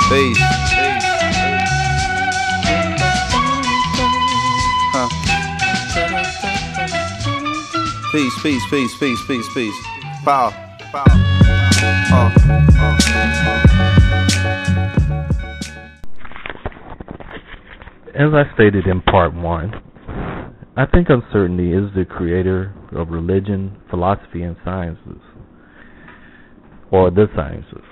Peace. Huh. Peace. Power. As I stated in part 1, I think uncertainty is the creator of religion, philosophy, and sciences, or the sciences.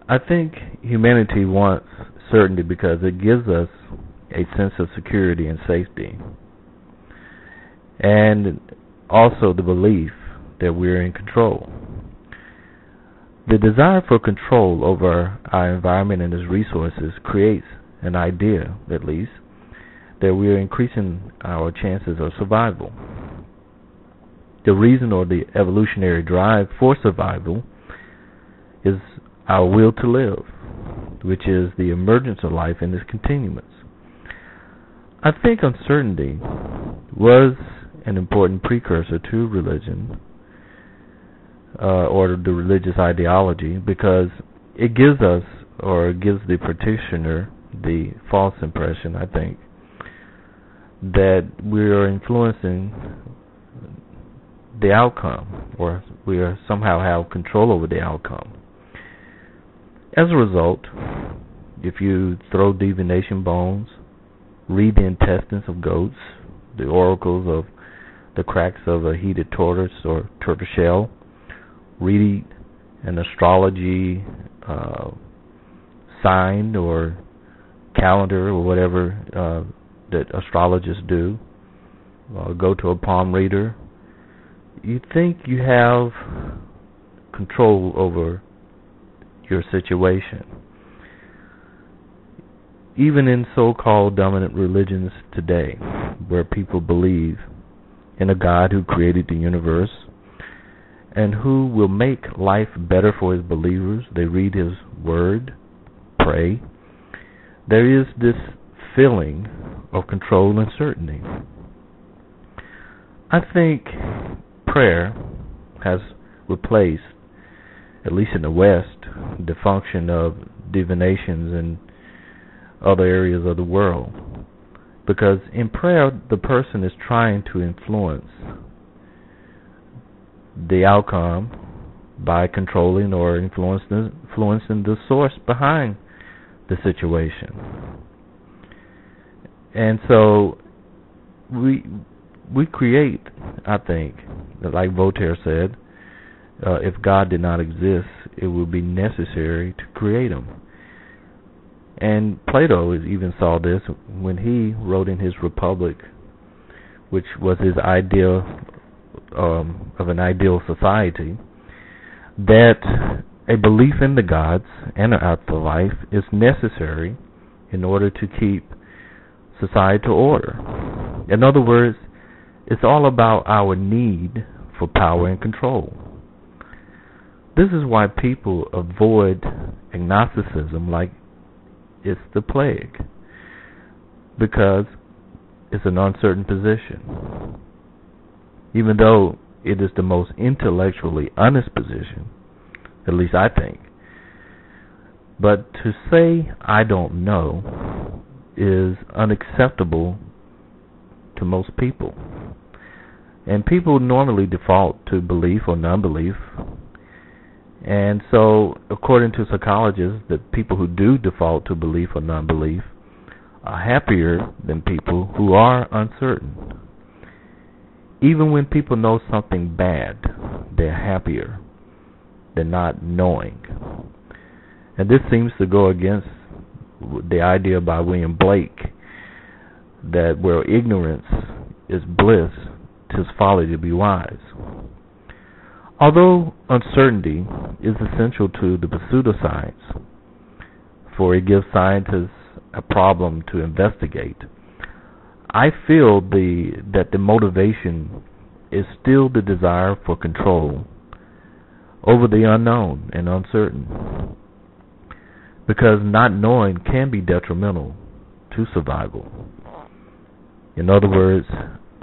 I think humanity wants certainty because it gives us a sense of security and safety, and also the belief that we're in control. The desire for control over our environment and its resources creates an idea, at least, that we are increasing our chances of survival. The reason, or the evolutionary drive for survival, is our will to live, which is the emergence of life in its continuance. I think uncertainty was an important precursor to religion, or the religious ideology, because it gives us, or gives the practitioner, the false impression, I think, that we are influencing the outcome, or we are somehow have control over the outcome. As a result, if you throw divination bones, read the intestines of goats, the oracles of the cracks of a heated tortoise or tortoise shell, read an astrology sign or calendar or whatever that astrologists do, go to a palm reader, you think you have control over your situation. Even in so-called dominant religions today, where people believe in a God who created the universe and who will make life better for his believers, they read his word, pray, there is this feeling of control and certainty. I think prayer has replaced, at least in the West, the function of divinations in other areas of the world. Because in prayer, the person is trying to influence the outcome by controlling or influencing the source behind the situation. And so we create, I think, like Voltaire said, if God did not exist, it would be necessary to create him. And Plato even saw this when he wrote in his Republic, which was his idea of an ideal society, that a belief in the gods and an afterlife is necessary in order to keep societal order. In other words, it's all about our need for power and control. This is why people avoid agnosticism like it's the plague, because it's an uncertain position. Even though it is the most intellectually honest position, at least I think. But to say I don't know is unacceptable to most people. And people normally default to belief or non-belief. And so, according to psychologists, the people who do default to belief or non-belief are happier than people who are uncertain. Even when people know something bad, they're happier than not knowing. And this seems to go against the idea by William Blake that where ignorance is bliss, 'tis folly to be wise. Although uncertainty is essential to the pursuit of science, for it gives scientists a problem to investigate, I feel that the motivation is still the desire for control over the unknown and uncertain, because not knowing can be detrimental to survival. In other words,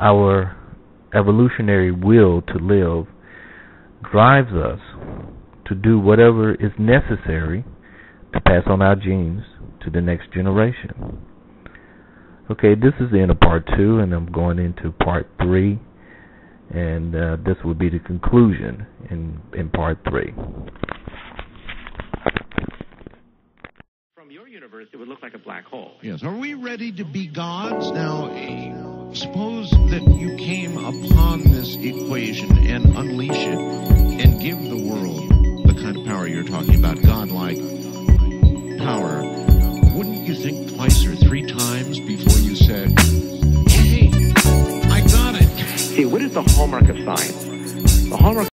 our evolutionary will to live drives us to do whatever is necessary to pass on our genes to the next generation. Okay, this is the end of part 2, and I'm going into part 3, and this will be the conclusion in part 3. From your universe, it would look like a black hole. Yes. Are we ready to be gods? Now, suppose that you came upon this equation and unleash it and give the world the kind of power you're talking about, godlike power. Wouldn't you think twice or 3 times before you said, hey, I got it? See, what is the hallmark of science? The hallmark